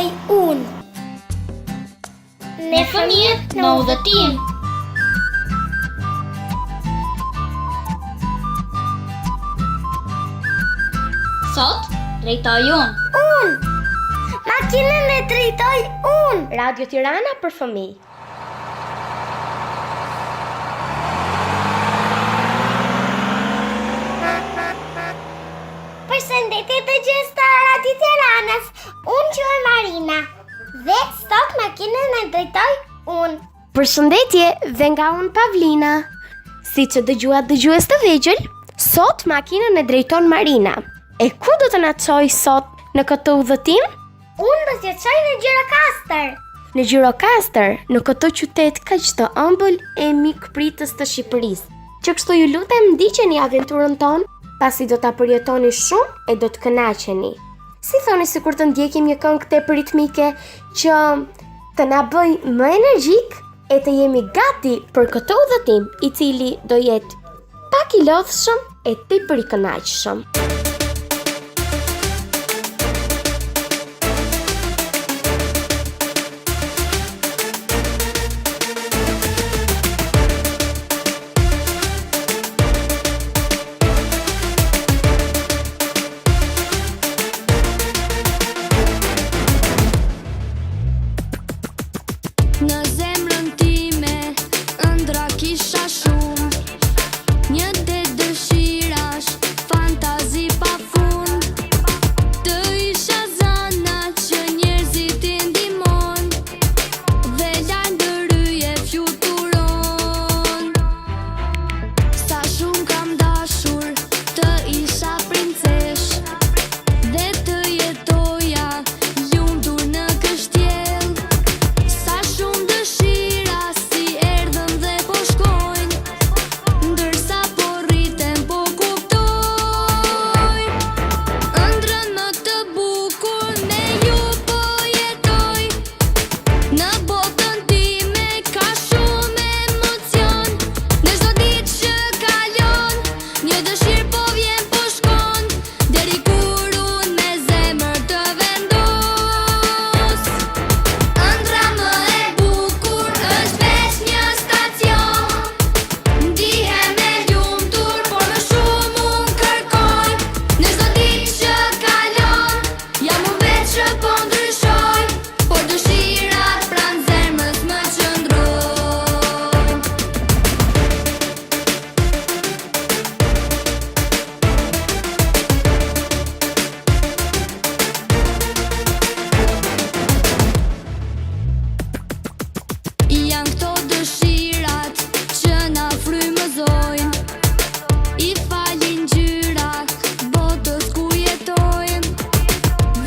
drejtoj unë. Ne fëmijët në udhëtim. Sot drejtoj unë. Unë! Makinën e drejtoj unë! Radio Tirana për fëmijë. Përshëndetje dëgjues të Radio Tiranës. Unë quhem Marina dhe sot makinën e drejtoj unë. Përshëndetje dhe nga unë Pavlina. Si që dëgjuat dëgjues të vegjël, sot makinën e drejton Marina. E ku do të na çojë sot në këtë udhëtim? Unë do t'ju çoj në Gjirokastër. Në Gjirokastër, në këtë qytet kaq të ëmbël e mikpritës të Shqipërisë. Që kështu ju lutem ndiqeni aventurën tonë, pasi do ta përjetoni shumë e do të kënaqeni. Si thoni sikur të ndjekim një këngë tepër ritmike që të na bëj më energjik e të jemi gati për këtë udhëtim i cili do jetë pak i lodhshëm e tepër i kënaqshëm. Në zemrën time, ëndra kisha shumë, një det dëshirash, fantazi pa fund, të isha zana që njerëzit i ndihmon, dhe lajm ndërhyje fluturon. Sa shumë kam dashur, të isha princesh, dhe të jetoja lumtur në kështjell. Janë këto dëshirat që na frymëzojnë, i falin gjyrat botës ku jetojmë,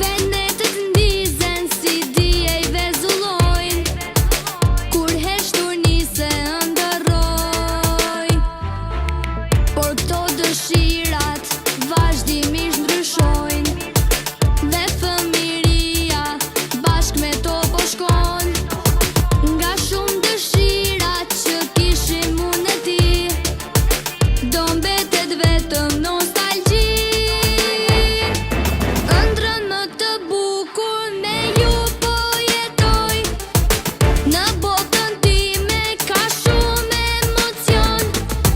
venetet ndizen si dije i vezullojnë, kur heshtur nise ëndërroj. Por këto dëshirat vazhdimisht ndryshojnë, dhe fëmiria bashkë me to po shkon. Nga shumë dëshirat që kishim unë e ti, do mbetet vetëm nostalgji. Ëndrën më të bukur me ju po jetoj, në botën time ka shumë emocion.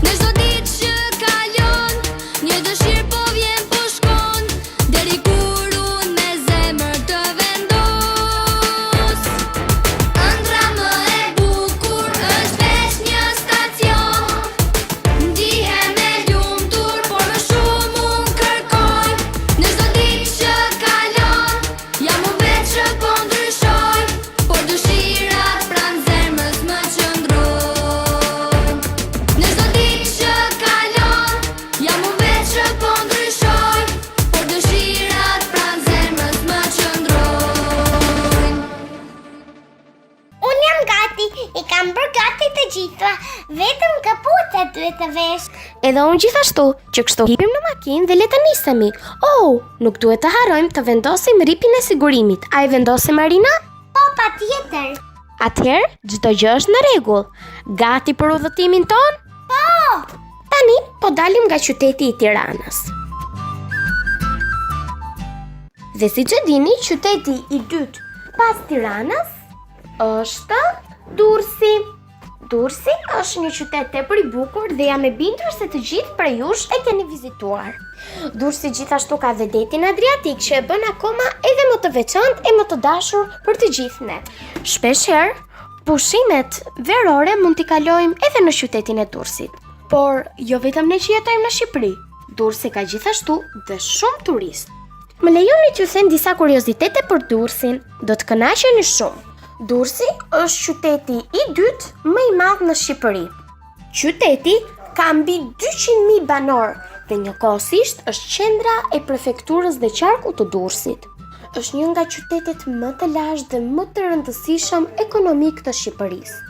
Në çdo ditë që kalon, një dëshirë po vjen po shkon, deri kur unë me zemër të vendos. Ëndra më e bukur është veç një stacion, ndihem e lumtur, por më shumë unë kërkoj. Në çdo ditë që kalon, jam unë veç që po ndryshoj, por dëshirat pranë zemrës më qëndrojnë. Në çdo ditë që kalon, jam unë veç që po ndryshoj, por dëshirat pranë zemrës më qëndrojnë. Unë jam gati, i kam bërë gati të gjitha, vetëm kapucet duhet të vesh. Edhe unë gjithashtu, që kështu hipim në makinë dhe le të nisemi. Oh, nuk duhet të harrojmë të vendosim ripin e sigurimit. A e vendosim Marina? Po, patjetër. Atëherë, çdo gjë është në rregull. Gati për udhëtimin ton? Po! Tani po dalim nga qyteti i Tiranës. Dhe si që dini, qyteti i dytë Pas Tiranës është Durrësi. Durrësi është një qytet tepër i bukur dhe jam e bindur se të gjithë prej jush e keni vizituar. Durrësi gjithashtu ka dhe detin Adriatik që e bën akoma edhe më të veçantë e më të dashur për të gjithë ne. Shpeshherë, pushimet verore mund t'i kalojmë edhe në qytetin e Durrësit. Por jo vetëm ne që jetojmë në Shqipëri, Durrësi ka gjithashtu dhe shumë turistë. Më lejoni t'ju them disa kuriozitete për Durrësin, do të kënaqeni shumë. Durrësi është qyteti i dytë më i madh në Shqipëri. Qyteti ka mbi 200.000 banor dhe njëkohësisht është qendra e prefekturës dhe qarku të Durrësit. Është një nga qytetet më të lashtë dhe më të rëndësishëm ekonomik të Shqipërisë.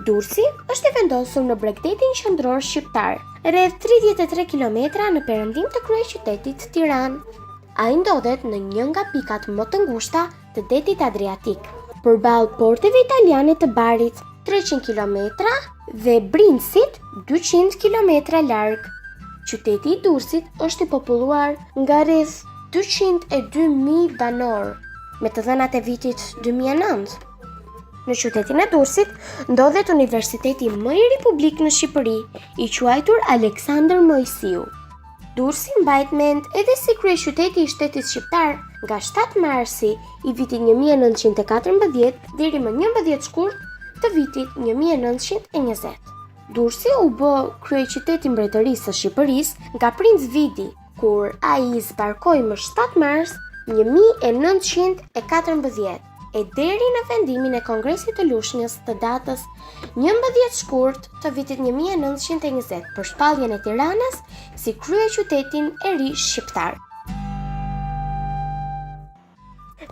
Durrësi është i vendosur në bregdetin qendror shqiptar, rreth 33 kilometra në perëndim të kryeqytetit Tiranë. Ai ndodhet në një nga pikat më të ngushta të detit Adriatik, përballë porteve italiane të Barit, 300 km dhe Brinsit, 200 km larg. Qyteti i Durrësit është i populluar nga rreth 202.000 banor, me të dhënat e vitit 2009. Në qytetin e Durrësit ndodhet Universiteti më i ri publik në Shqipëri, i quajtur Aleksandër Mojsiu. Durrësi mbahet mend edhe si kryeqyteti i shtetit shqiptar nga 7 marsi i vitit 1914 deri më 11 shkurt të vitit 1920. Durrësi u bë kryeqyteti i mbretërisë së Shqipërisë nga princ Vidi, kur ai i zbarkoi më 7 mars 1914 e deri në vendimin e Kongresit të Lushnjës të datës 11 shkurt të vitit 1920 për shpalljen e Tiranës si kryeqytetin e ri shqiptar.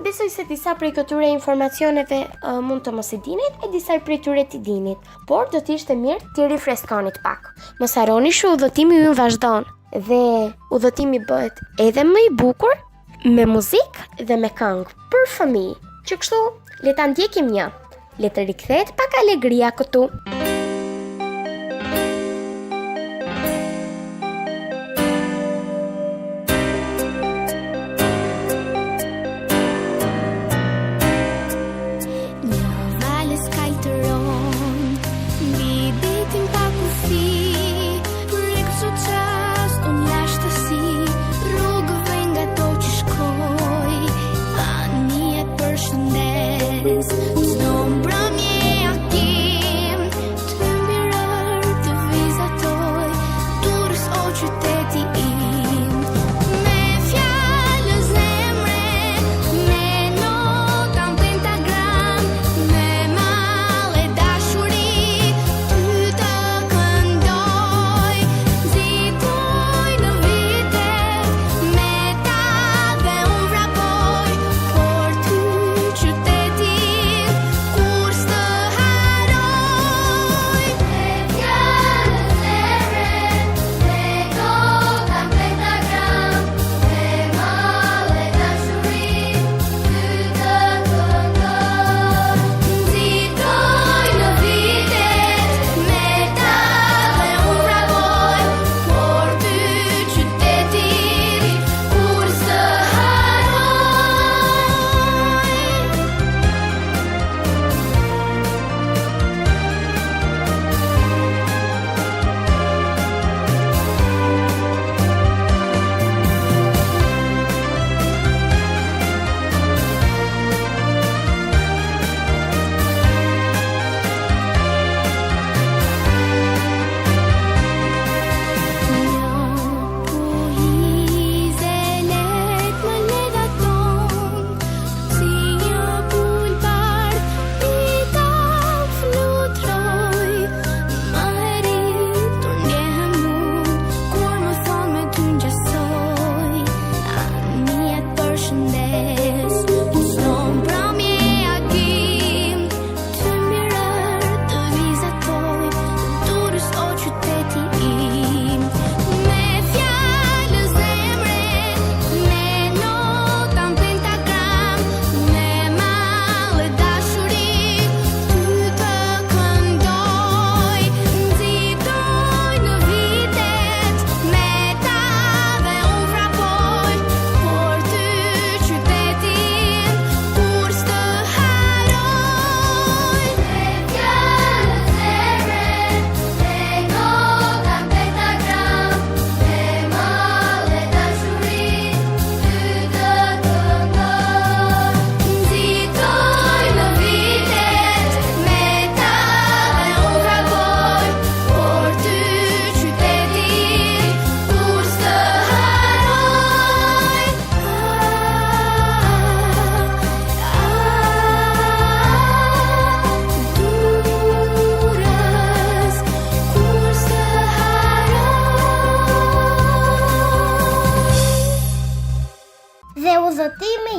Besoj se disa prej këtyre informacioneve mund të mos i dinit e disa prej tyre t'i dinit, por do t'ishte mirë t'i rifreskonit pak. Mos harroni që udhëtimi ynë vazhdon dhe udhëtimi bëhet edhe më i bukur me muzikë dhe me këngë për fëmijë. Që kështu, le ta ndjekim një. Le të rikthehet pak alegria këtu.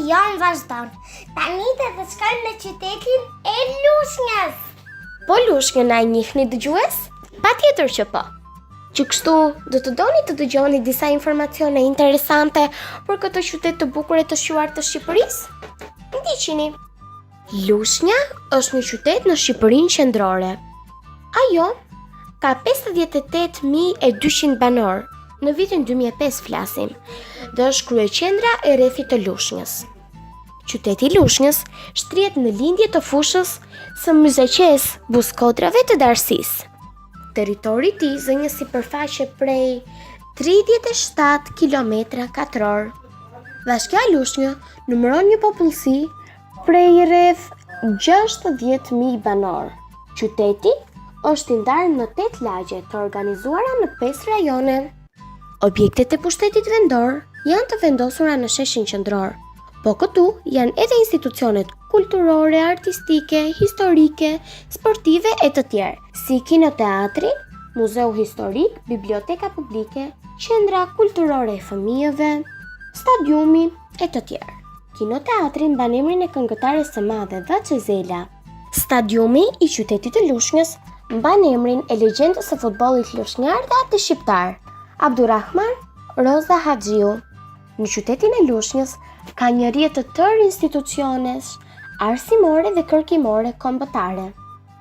jo, më vazhdon. Tani të shkojmë në qytetin e Lushnjës. Po Lushnjën a e njihni dëgjues? Patjetër që po. Që kështu do të doni të dëgjoni disa informacione interesante për këtë qytet të bukur e të shquar të Shqipërisë? Ndiqini. Lushnja është një qytet në Shqipërinë qendrore. Ajo ka 58.200 banor, në vitin 2005 flasim, dhe është kryeqendra e rrethit të Lushnjës. Qyteti Lushnjës shtrihet në lindje të fushës së myzeqes buskodrave të Darsisë. Territori i tij zë një sipërfaqe prej 37 km2. Bashkia e Lushnjë numëron një popullsi prej rreth 60.000 banor. Qyteti është i ndarë në 8 lagje të organizuara në 5 rajone. Objektet e pushtetit vendor janë të vendosura në sheshin qendror, po këtu janë edhe institucionet kulturore, artistike, historike, sportive e të tjerë, si kinoteatri, muzeu historik, biblioteka publike, qendra kulturore e fëmijëve, stadiumi e të tjerë. Kinoteatri mban emrin e këngëtares së madhe Vaçezela. Stadiumi i qytetit të Lushnjës mban emrin e legjendës së futbollit lushnjar dhe atë shqiptar, Abdurrahman Roza Haxhiu. Në qytetin e Lushnjës ka një rrjet të tërë institucionesh arsimore dhe kërkimore kombëtare.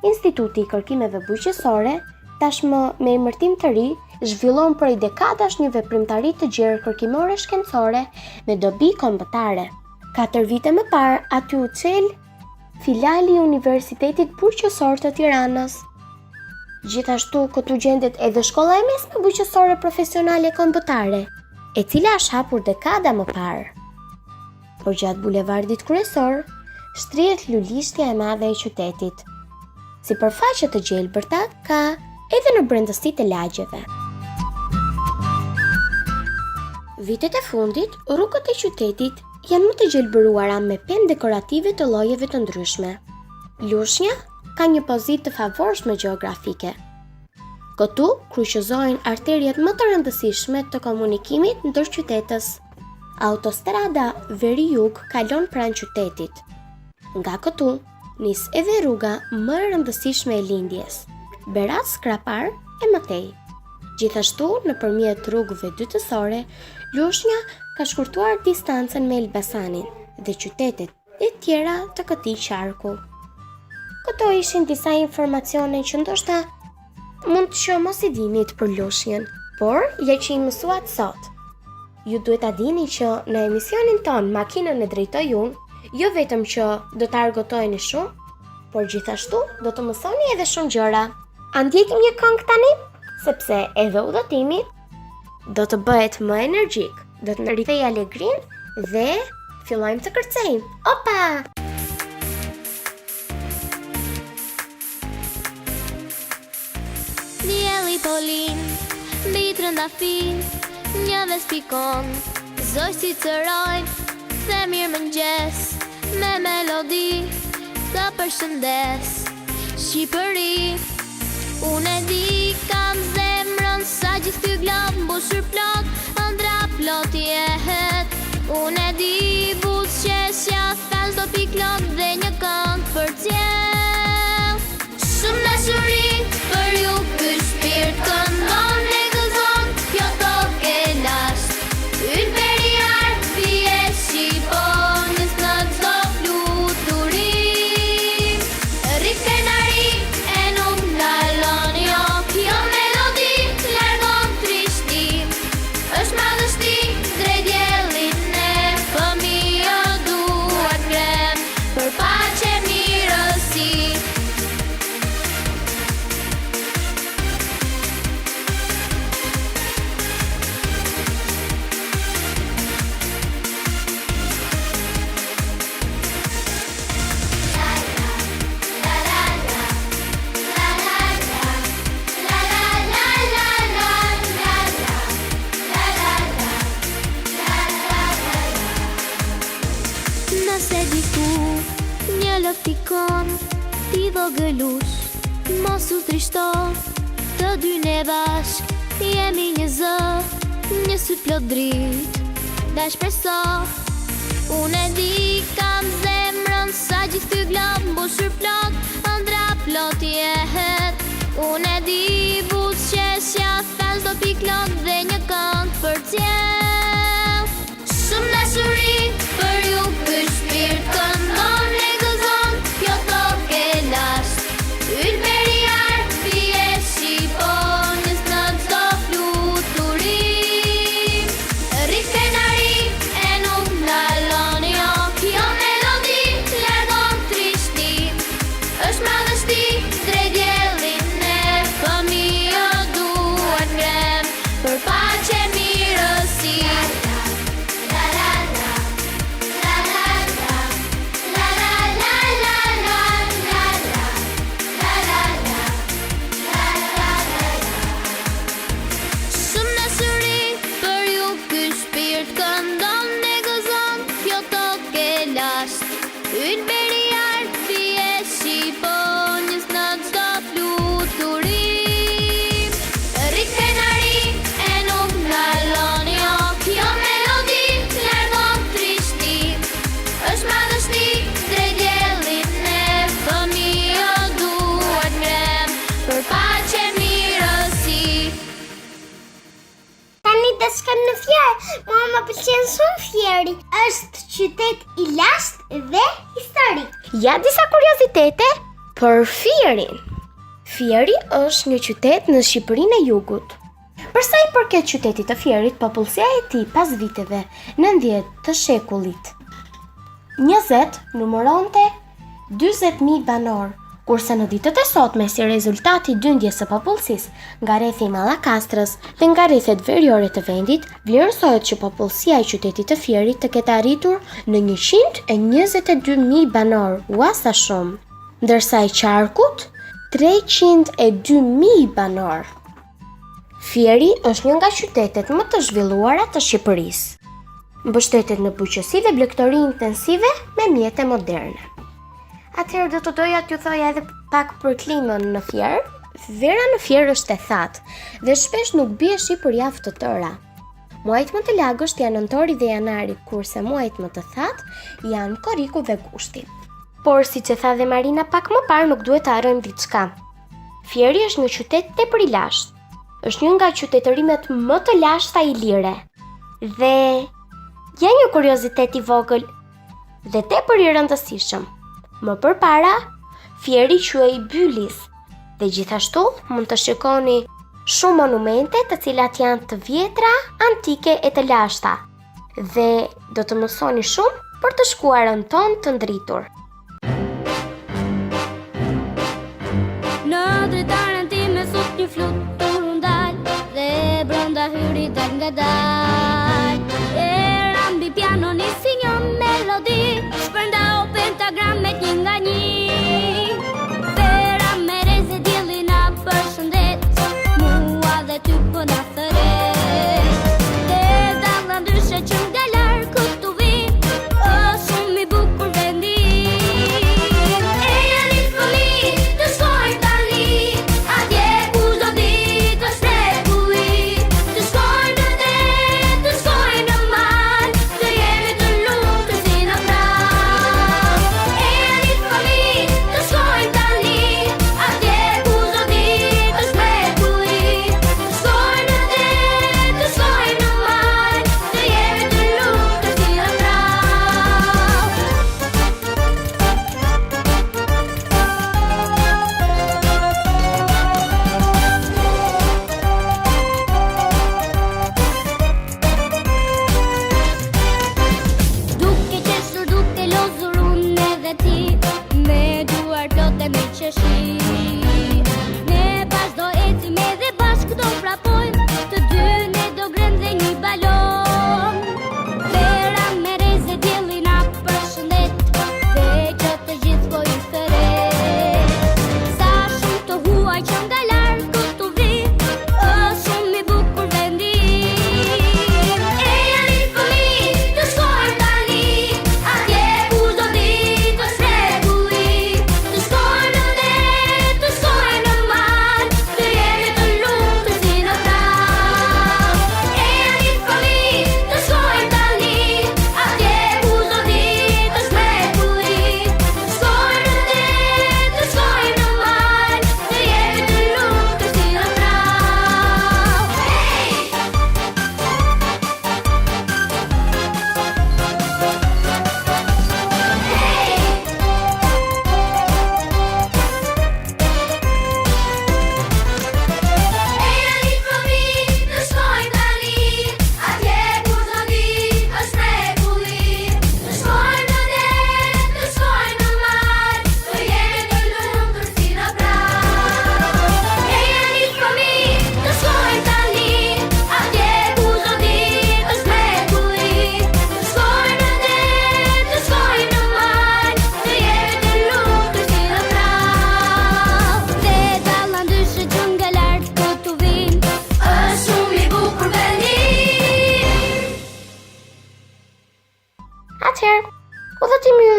Instituti i kërkimeve bujqësore, tashmë me emërtim të ri, zhvillon prej dekadash një veprimtari të gjerë kërkimore shkencore me dobi kombëtare. 4 vite më parë aty u çel filali i Universitetit Bujqësor të Tiranës. Gjithashtu këtu gjendet edhe shkolla e mesme bujqësore profesionale kombëtare, e cila është hapur dekada më parë. Por gjatë bulevardit kryesor, shtrihet lulishtja e madhe e qytetit. Sipërfaqe të gjelbërta ka edhe në brendësitë e lagjeve. Vitet e fundit, rrugët e qytetit janë më të gjelbëruara me penë dekorative të llojeve të ndryshme. Lushnja ka një pozitë të favorshme gjeografike. Këtu kryqëzohen arteriet më të rëndësishme të komunikimit ndër qytetës. Autostrada veri-jug kalon pranë qytetit. Nga këtu nis edhe rruga më e rëndësishme e lindjes, Berat-Skrapar e Matej. Gjithashtu, nëpërmjet rrugëve dytësore, Lushnja ka shkurtuar distancën me Elbasanin dhe qytetet e tjera të këtij qarku. Këto ishin disa informacione që ndoshta mund që mos i dinit për Lushnjën, por ja që i mësuat sot. Ju duhet ta dini që në emisionin ton Makinën E Drejtoj Une, jo vetëm që do të argëtojeni shumë, por gjithashtu do të mësoni edhe shumë gjëra. A ndjekim një këngë tani? Sepse edhe udhëtimi do të bëhet më energjik, do të na rikthejë alegrinë dhe fillojmë të kërcejmë. Opa! Dielli polin, mbi trëndafin, një dhe spikon, zoj si cërojnë, dhe mirë mëngjes, me melodi, të përshëndes, Shqipëri, unë e di kam zemrën, sa gjithë ky glob mbushur plot, ëndra plot jehet, unë e di buzëqeshja, thash do piklot dhe një këngë për t'jell. Shumë dashuri për ju ky shpirt këndon e gëzon, kjo tokë e lasht, yll veriar, bie shqiponës në çdo fluturim. Rrit krenari e nuk ndalon, jo, kjo melodi largon trishtim, është madhështi drejt diellit ne fëmijë duart krem, për paqe mirësi. Nëse diku një lëfikon, ti vogëlush, mos u trishto, të dy ne bashk, jemi një zë, një sy plot drit, da shpreso, Unë e di kam zemrën sa gjithë ky glob mbushur plot, ëndra plot jehet. Unë e di buzëqeshja thash do piklot dhe një këngë për t'jell. Shumë dashuri për ju ky shpirt këndon e gëzon, kjo tokë e lasht. Yll veriar, fije shqiponjës në çdo fluturim. Rrit krenari e nuk ndalon jo, kjo melodi largon trishtim. Është madhështi drejt diellit ne fëmijë duhet ngrem për paqe mirësi. Shumë dashuri për ju ky shpirt këndon e gëzon, kjo tokë e lasht. Yll veriar, fije shqiponjës në çdo fluturim. Rrit krenari e nuk ndalon jo, kjo melodi largon trishtim. Është madhështi drejt diellit ne fëmijë duhet ngrem për paqe mirësi. Tani të shkojmë në Fier. Mua më pëlqen shumë Fieri. Është qytet i lashtë dhe historik. Ja disa kuriozitete për Fierin. Fieri është një qytet në Shqipërinë e Jugut. Për sa i përket qytetit të Fierit, popullsia e tij pas viteve 90 të shekullit 20 numëronte 40.000 banor, kurse në ditët e sotme si rezultati i dyndjes së popullsisë nga rrethi i Mallakastrës dhe nga rrethet veriore të vendit, vlerësohet që popullsia e qytetit të Fierit të ketë arritur në 122.000 banor, ua sa shumë, ndërsa i qarkut 302.000 banor. Fieri është një nga qytetet më të zhvilluara të Shqipërisë. Mbështetet në bujqësi dhe blegtori intensive me mjete moderne. Atëherë do të doja t'ju thoja edhe pak për klimën në Fier. Vera në Fier është e thatë dhe shpesh nuk bie shi për javë të tëra. Muajt më të lagësht janë nëntori dhe janari, kurse muajt më të thatë janë korriku dhe gushti. Por siç e tha dhe Marina pak më parë, nuk duhet të harrojmë diçka. Fieri është një qytet tepër i lashtë. Është një nga qytetërimet më të lashta ilire. Dhe ja një kuriozitet i vogël dhe tepër i rëndësishëm. Më përpara, Fieri quhej Bylis dhe gjithashtu mund të shikoni shumë monumente të cilat janë të vjetra, antike e të lashta. Dhe do të mësoni shumë për të shkuarën tonë të ndritur. Në dritarën time sot një flutur ndal dhe brenda hyri dal nga dal. Era mbi piano nisi një melodi, shpërndau pentagramet një nga një. Vera me reze dielli na përshëndet, mua dhe ty po na thëret. Dhe dalla ndryshe që nga larg këtu vin, është shumë i bukur vendi. E janë fëmijë të shkojnë tani, atje kush do ditë është mrekulli. Të shkojnë në det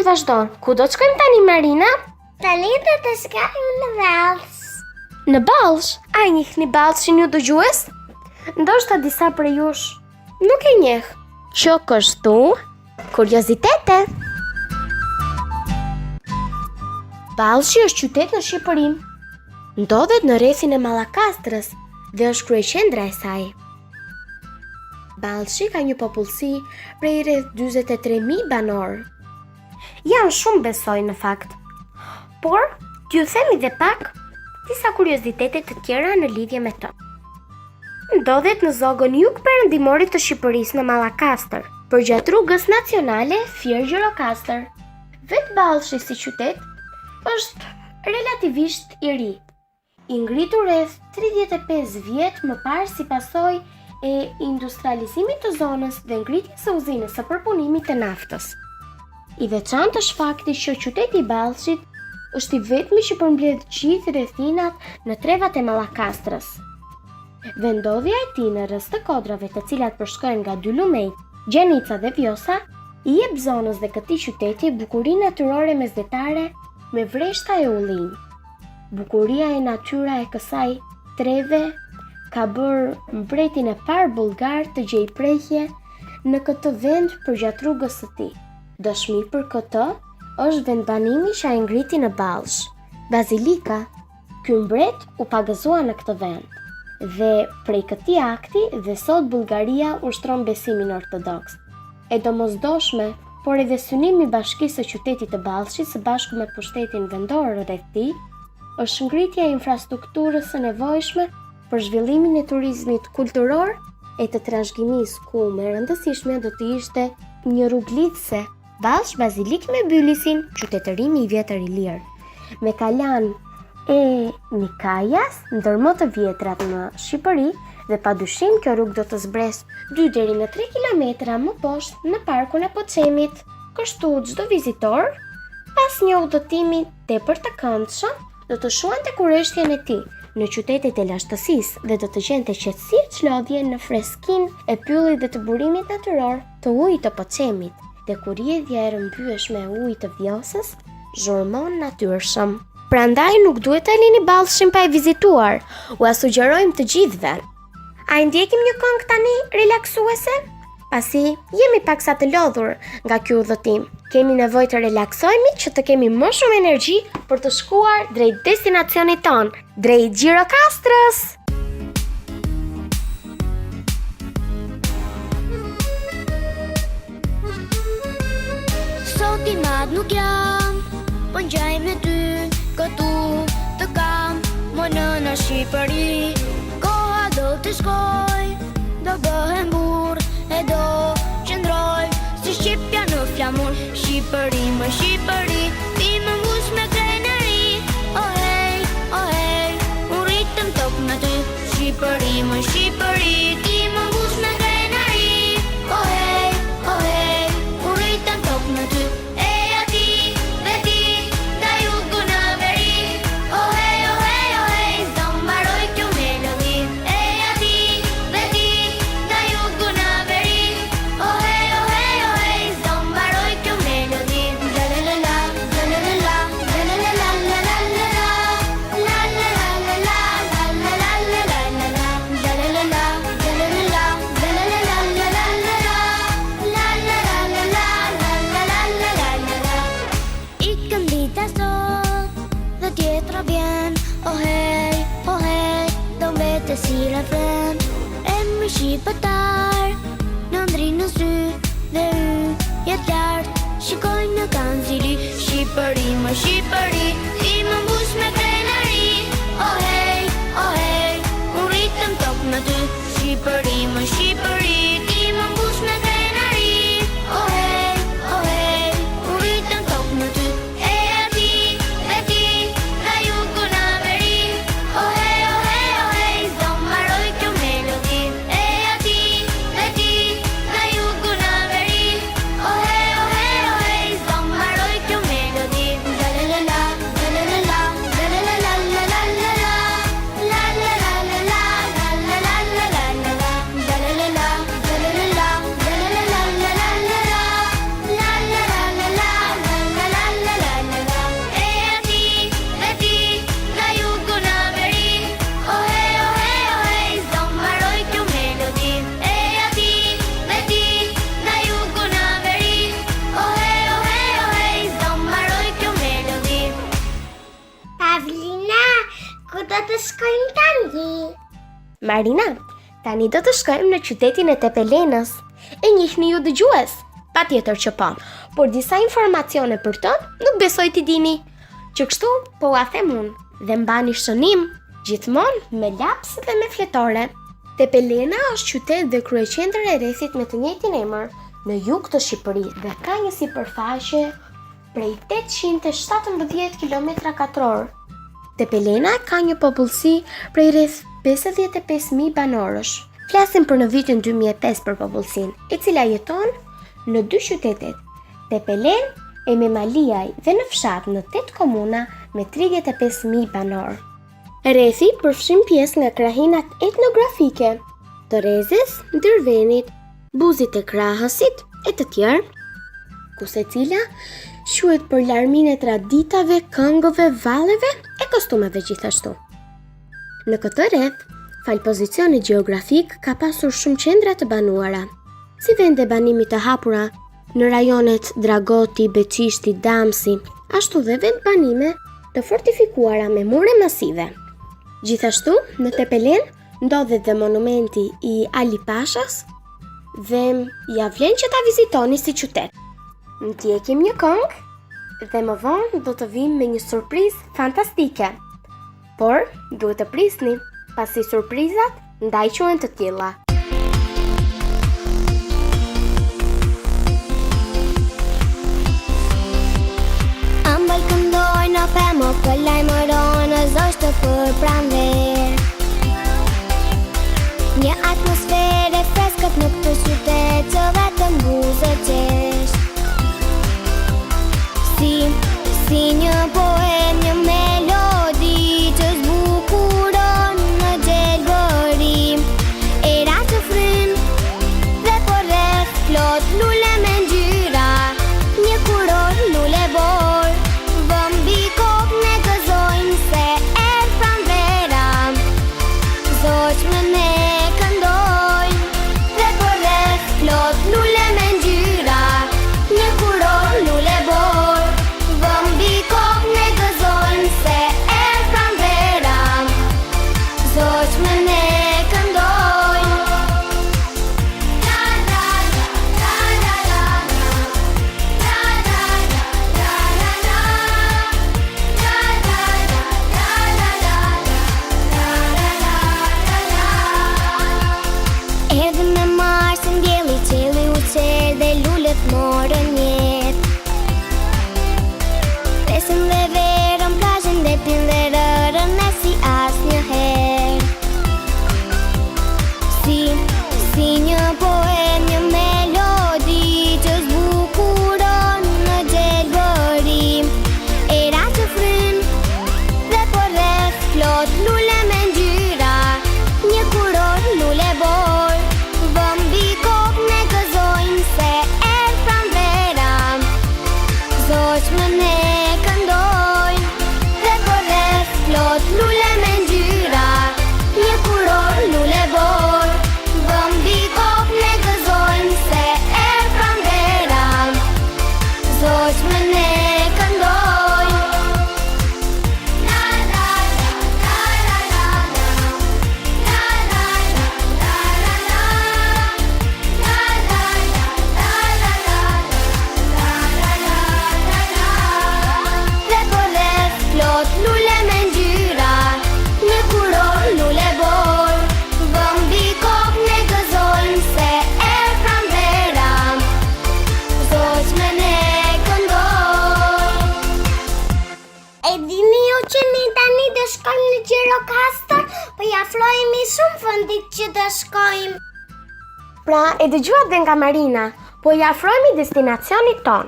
vazhdon. Ku do të shkojmë tani, Marina? Tani do të shkojmë në Vallës. Në Ballsh? A e njihni Ballshin ju dëgjues? Ndoshta disa prej jush nuk e njeh. Që kështu, kuriozitete. Ballshi është qytet në Shqipëri. Ndodhet në rrethin e Mallakastrës dhe është kryeqendra e saj. Ballshi ka një popullsi prej rreth 43.000 banor. Janë shumë, besoj, në fakt. Por, t'ju themi dhe pak disa kuriozitete të tjera në lidhje me to. Ndodhet në zogën jug-perëndimore të Shqipërisë në Mallakastër, përgjatë rrugës nacionale Fier Gjirokastër. Vetë Ballshi si qytet është relativisht i ri, i ngritur rreth 35 vjet më parë si pasojë e industrializimit të zonës dhe ngritjes së uzinës së përpunimit të naftës. I veçantë është fakti që qyteti i Ballshit është i vetmi që përmbledh gjithë rrethinat në trevat e Mallakastrës. Vendodhja e tij në rreth të kodrave të cilat përshkojnë nga dy lumej, Gjenica dhe Vjosa, i jep zonës dhe këtij qyteti bukurinë natyrore mesdhetare me vreshta e ullinj. Bukuria e natyra e kësaj treve ka bërë mbretin e parë bullgar të gjej prehje në këtë vend përgjatë rrugës së tij. Dëshmi për këtë është vendbanimi që ai ngriti në Ballsh. Bazilika, ky mbret u pagëzua në këtë vend. Dhe prej këtij akti dhe sot Bullgaria ushtron besimin ortodoks. E domosdoshme, por edhe synimi i bashkisë së qytetit të Ballshit së bashku me pushtetin vendor rreth tij, është ngritja e infrastrukturës së nevojshme për zhvillimin e turizmit kulturor e të trashëgimisë, ku më rëndësishme do të ishte një rrugë lidhëse Ballsh Bazilik me Bylisin, qytetërimi i vjetër i lirë, me kalan e Nikajas, ndër më të vjetrat në Shqipëri, dhe padyshim kjo rrugë do të zbresë 2 deri në 3 kilometra më poshtë në parkun e Poçemit. Kështu çdo vizitor, pas një udhëtimi tepër të këndshëm, do të shuante kurreshtjen e tij në qytetet e lashtësisë dhe do të gjente qetësi e çlodhje në freskinë e pyllit dhe të burimit natyror të ujit të Poçemit, dhe kur rrjedhja e rrëmbyeshme e ujit të Vjosës zhurmon natyrshëm. Prandaj nuk duhet të lini Ballshin pa e vizituar, ua sugjerojmë të gjithëve. A i ndjekim një këngë tani relaksuese? Pasi jemi paksa të lodhur nga ky udhëtim, kemi nevojë të relaksohemi që të kemi më shumë energji për të shkuar drejt destinacionit ton, drejt Gjirokastrës. Sot i madh nuk jam, po ngjaj me ty, këtu të kam, më në Shqipëri. Koha do të shkoj, do bëhem burr, e do qëndroj si shqipja në flamur. Shqipëri, më Shqipëri, ti më mbush me krenari. Oh hey, unë rritëm tok në ty. Shqipëri, më Shqipëri, ti më mbush me krenari. Oh hey, unë rritëm tok në ty. Si refren, emri shqiptar, në ndrinë në sy dhe jetë lartë, shikoj në kanzili. Shqipëri, më Shqipëri, ti më mbush me krenari. Oh hey, unë rritëm tok në ty. Shqipëri, më Shqipëri, ti më mbush me krenari. Oh hey, unë rritëm tok në ty. La la la la la la la la. Marina, tani do të shkojmë në qytetin e Tepelenës. E njihni ju dëgjues? Patjetër që po. Por disa informacione për të nuk besoj t'i dini. Që kështu po ua them unë. Dhe mbani shënim, gjithmonë me laps dhe me fletore. Tepelena është qytet dhe kryeqendër e rrethit me të njëjtin emër në jug të Shqipërisë dhe ka një sipërfaqe prej 817 km2. Tepelena ka një popullsi prej rreth 55.000 banorësh. Flasim për në vitin 2005 për popullsinë, e cila jeton në 2 qytetet, Tepelen e Memaliaj dhe në fshat në 8 komuna me 35.000 banorë. Rrethi përfshin pjesë nga krahinat etnografike të Rezes, Ndërvenit, Buzit e Krahësit e të tjerë, ku secila quhet për larminë e traditave, këngëve, valleve e kostumeve gjithashtu. Në këtë rreth, fal pozicionit gjeografik, ka pasur shumë qendra të banuara, si vende banimi të hapura në rajonet Dragoti, Beqishti, Damsi, ashtu dhe vend banime të fortifikuara me mure masive. Gjithashtu, në Tepelen ndodhet dhe monumenti i Ali Pashas dhe ja vlen që ta vizitoni si qytet. Në ndjekim një këngë dhe më vonë do të vim me një surprizë fantastike. Por, duhet të prisni, pasi surprizat ndaj quhen të tilla. Ambël këndoj në pemë, këllaj më ronë, zështë për pranver. Një atmosfere freskët në këtë qytet, që vetëm buzë qesh. Si një poem, një melodi, që zbukuron në gjelbërim. Era që fryn, dhe por rreth, plot lule me ngjyra, një kuror lule bor. Vëmbi kokë ne gëzojnë se erë pranvera, zoqme ne këndojnë, dhe por rreth, plot lule me ngjyra, një kuror lule bor. Vëmbi kokë ne gëzojnë se erë pranvera, zoqme ne këndojnë. La la la la la la la la la la la. Erdhë me marsin djeli, qeli u qelë dhe lullet morën jetë. Pesën dhe verën, plazhin dhe pin dhe rërën, e si as një herë. Si një poem, një melodi, që zbukuron në gjelbërim. Era që fryn, dhe por rreth, plot lule me ngjyra, një kuror lule bor. Vëmbi kokë ne gëzojnë se erë pranvera, zoqme ne këndojnë, dhe por rreth, plot lule me ngjyra, një kuror lule bor. Vëmbi kokë ne gëzojnë se erë pranvera, zoqme ne këndojnë. La la la la la la la, la la la la la la, la la la la la la. Dhe por rreth, plot lule me ngjyra, një kuror lule bor. Vëmbi kokë ne gëzojnë se erë pranvera, zoqme ne këndojnë. E dini ju që ne tani do shkojmë në Gjirokastër, po ja afrohemi shumë fundit që do shkojmë. Pra, e dëgjuat dhe nga Marina, po i afrohemi destinacionit ton,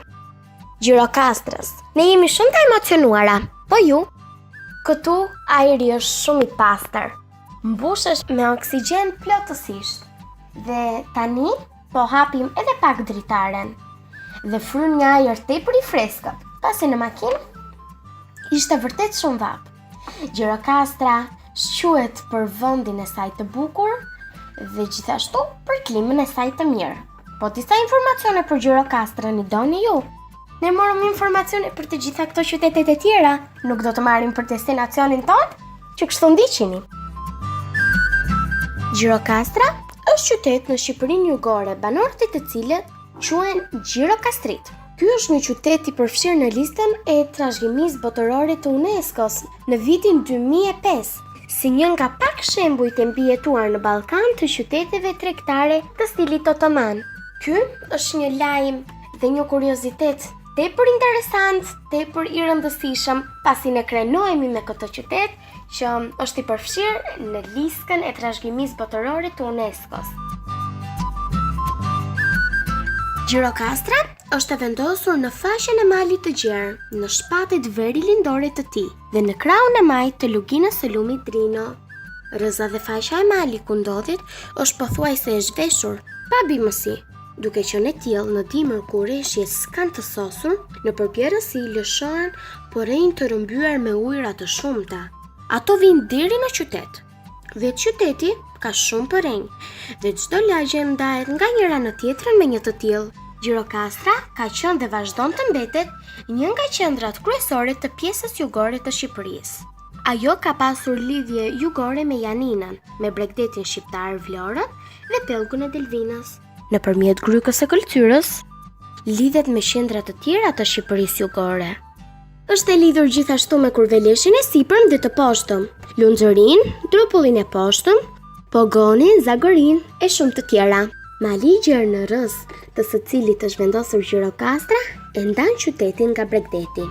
Gjirokastrës. Ne jemi shumë të emocionuara, po ju? Këtu ajri është shumë i pastër, mbushesh me oksigjen plotësisht. Dhe tani po hapim edhe pak dritaren. Dhe fryn një ajër tepër i freskët, pasi në makinë ishte vërtet shumë vap. Gjirokastra shquhet për vendin e saj të bukur dhe gjithashtu për klimën e saj të mirë. Po disa informacione për Gjirokastrën i doni ju? Ne morëm informacione për të gjitha këto qytetet e tjera, nuk do të marrim për destinacionin ton, që kështu ndiqini. Gjirokastra është qytet në Shqipërinë Jugore, banorët e të cilët quhen Gjirokastrit. Ky është një qytet i përfshirë në listën e trashëgimisë botërore të UNESCO-s në vitin 2005, si një nga pak shembujt e mbijetuar në Ballkan të qyteteve tregtare të stilit otoman. Ky është një lajm dhe një kuriozitet tepër interesant, tepër i rëndësishëm, pasi ne krenohemi me këtë qytet që është i përfshirë në listën e trashëgimisë botërore të UNESCO-s. Gjirokastra është e vendosur në faqen e malit të gjerë, në shpatet veri lindore të tij dhe në krahun e majt të luginës së lumit Drino. Rrëza dhe faqja e malit ku ndodhet është pothuajse e zhveshur, pa bimësi, duke qenë e tillë në dimër kur rreshjes s'kan të sosur, në përpjerësi lëshohen porrenj të rrëmbyer me ujëra të shumta. Ato vijnë deri në qytet. Vetë qyteti ka shumë porrenj dhe çdo lagje ndahet nga njëra në tjetrën me një të tillë. Gjirokastra ka qenë dhe vazhdon të mbetet një nga qendrat kryesore të pjesës jugore të Shqipërisë. Ajo ka pasur lidhje jugore me Janinën, me bregdetin shqiptar Vlorën dhe pellgun e Delvinës. Nëpërmjet grykës së kulturës, lidhet me qendra të tjera të Shqipërisë jugore. Është e lidhur gjithashtu me kurveleshin e sipërm dhe të poshtëm, Lunxërin, Drupullin e poshtëm, Pogonin, Zagorin e shumë të tjera. Mali i gjerë në rrës, të së cilit është vendosur Gjirokastra, e ndan qytetin nga bregdeti.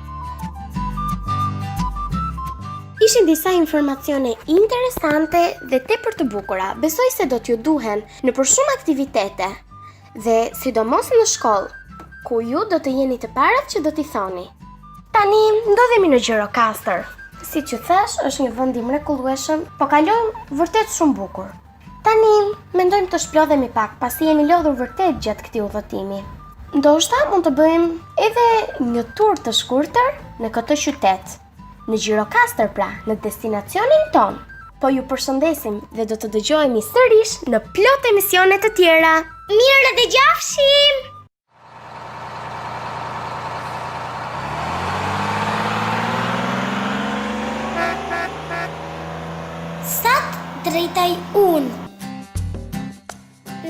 Ishin disa informacione interesante dhe tepër të bukura. Besoj se do t'ju duhen në për shumë aktivitete dhe sidomos në shkollë, ku ju do të jeni të parët që do t'i thoni. Tani ndodhemi në Gjirokastër. Si që thash, është një vend i mrekullueshëm, po kalojmë vërtet shumë bukur. Tani mendojmë të shplodhemi pak, pasi jemi lodhur vërtet gjatë këtij udhëtimi. Ndoshta mund të bëjmë edhe një tur të shkurtër në këtë qytet. Në Gjirokastër pra, në destinacionin ton. Po ju përshëndesim dhe do të dëgjohemi sërish në plot emisione të tjera. Mirë dëgjofshim! Sot drejtoj unë.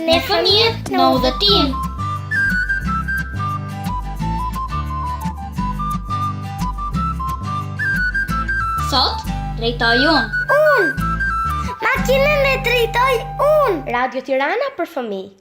Ne fëmijët në udhëtim. Sot drejtoj unë. Makinën e drejtoj unë. Radio Tirana për fëmijë.